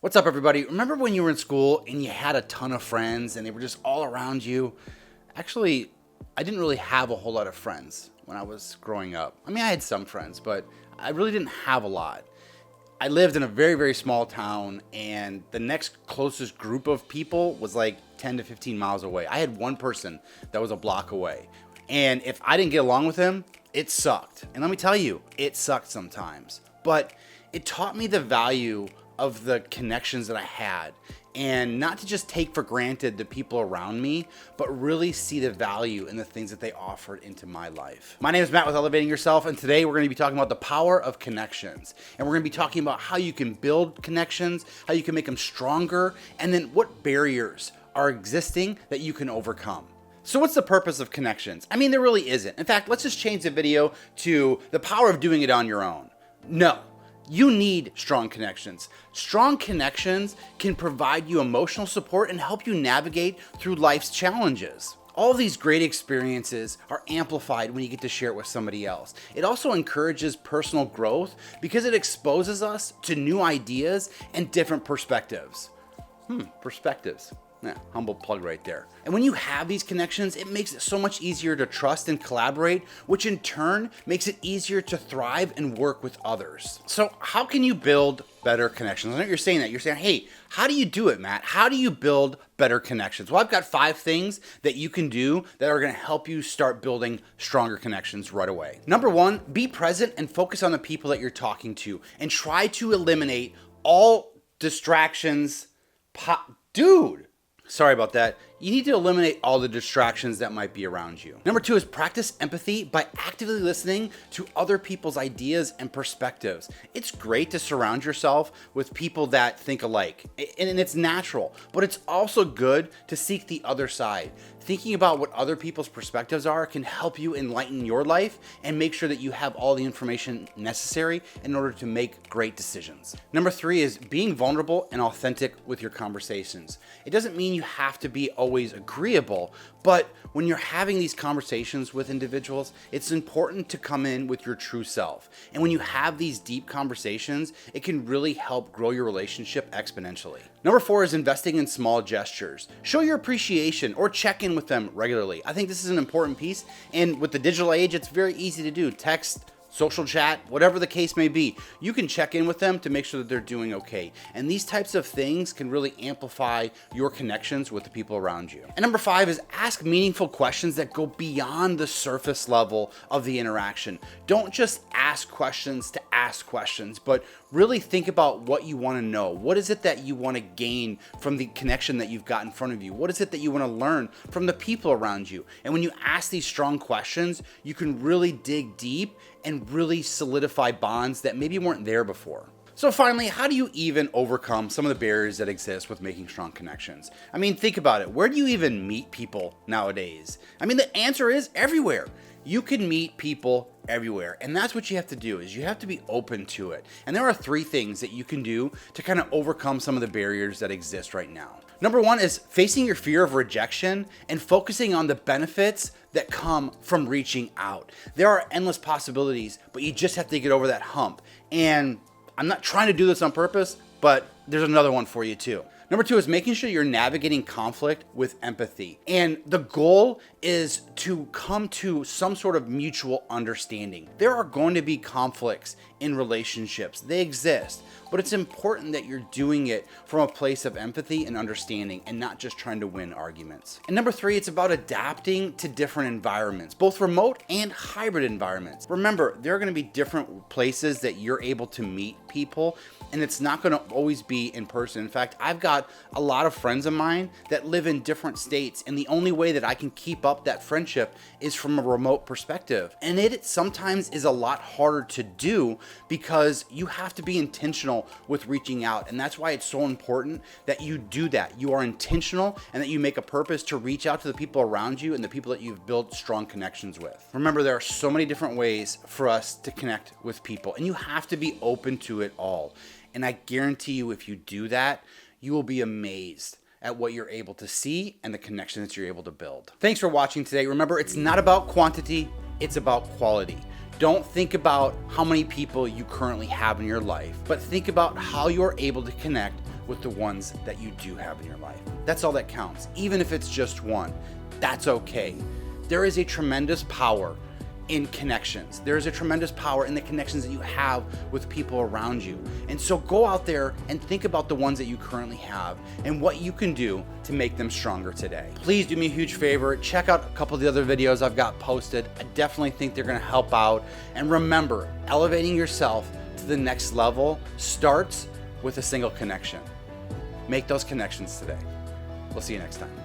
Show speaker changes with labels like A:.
A: What's up, everybody? Remember when you were in school and you had a ton of friends and they were just all around you? Actually, I didn't really have a whole lot of friends when I was growing up. I mean, I had some friends, but I really didn't have a lot. I lived in a very, very small town, and the next closest group of people was like 10 to 15 miles away. I had one person that was a block away. And if I didn't get along with him, it sucked. And let me tell you, it sucked sometimes. But it taught me the value of the connections that I had, and not to just take for granted the people around me, but really see the value in the things that they offered into my life. My name is Matt with Elevating Yourself, and today we're going to be talking about the power of connections. And we're going to be talking about how you can build connections, how you can make them stronger, and then what barriers are existing that you can overcome. So what's the purpose of connections? I mean, there really isn't. In fact, let's just change the video to the power of doing it on your own. No. You need strong connections. Strong connections can provide you emotional support and help you navigate through life's challenges. All of these great experiences are amplified when you get to share it with somebody else. It also encourages personal growth because it exposes us to new ideas and different perspectives. Perspectives. Yeah, humble plug right there. And when you have these connections, it makes it so much easier to trust and collaborate, which in turn makes it easier to thrive and work with others. So how can you build better connections? I know you're saying that. You're saying, hey, how do you do it, Matt? How do you build better connections? Well, I've got 5 things that you can do that are going to help you start building stronger connections right away. Number 1, be present and focus on the people that you're talking to and try to eliminate all distractions. Dude. Sorry about that. You need to eliminate all the distractions that might be around you. Number 2 is practice empathy by actively listening to other people's ideas and perspectives. It's great to surround yourself with people that think alike, and it's natural, but it's also good to seek the other side. Thinking about what other people's perspectives are can help you enlighten your life and make sure that you have all the information necessary in order to make great decisions. Number 3 is being vulnerable and authentic with your conversations. It doesn't mean you have to be always agreeable, but when you're having these conversations with individuals, it's important to come in with your true self. And when you have these deep conversations, it can really help grow your relationship exponentially. Number 4 is investing in small gestures. Show your appreciation or check in with them regularly. I think this is an important piece, and with the digital age, it's very easy to do. Text, social chat, whatever the case may be, you can check in with them to make sure that they're doing okay. And these types of things can really amplify your connections with the people around you. And number 5 is ask meaningful questions that go beyond the surface level of the interaction. Don't just ask questions to ask questions, but really think about what you want to know. What is it that you want to gain from the connection that you've got in front of you? What is it that you want to learn from the people around you? And when you ask these strong questions, you can really dig deep and really solidify bonds that maybe weren't there before. So finally, how do you even overcome some of the barriers that exist with making strong connections? I mean, think about it. Where do you even meet people nowadays? I mean, the answer is everywhere. You can meet people everywhere, and that's what you have to do, is you have to be open to it. And there are 3 things that you can do to kind of overcome some of the barriers that exist right now. Number 1 is facing your fear of rejection and focusing on the benefits that come from reaching out. There are endless possibilities, but you just have to get over that hump. And I'm not trying to do this on purpose, but there's another one for you too. Number 2 is making sure you're navigating conflict with empathy. And the goal is to come to some sort of mutual understanding. There are going to be conflicts in relationships. They exist, but it's important that you're doing it from a place of empathy and understanding and not just trying to win arguments. And number 3, it's about adapting to different environments, both remote and hybrid environments. Remember, there are going to be different places that you're able to meet people, and it's not going to always be in person. In fact, I've got a lot of friends of mine that live in different states, and the only way that I can keep up that friendship is from a remote perspective. And it sometimes is a lot harder to do because you have to be intentional with reaching out. And that's why it's so important that you do that. You are intentional and that you make a purpose to reach out to the people around you and the people that you've built strong connections with. Remember, there are so many different ways for us to connect with people, and you have to be open to it all. And I guarantee you, if you do that, you will be amazed at what you're able to see and the connections that you're able to build. Thanks for watching today. Remember, it's not about quantity, it's about quality. Don't think about how many people you currently have in your life, but think about how you're able to connect with the ones that you do have in your life. That's all that counts. Even if it's just one, that's okay. There is a tremendous power in connections. There is a tremendous power in the connections that you have with people around you. And so go out there and think about the ones that you currently have and what you can do to make them stronger today. Please do me a huge favor. Check out a couple of the other videos I've got posted. I definitely think they're going to help out. And remember, elevating yourself to the next level starts with a single connection. Make those connections today. We'll see you next time.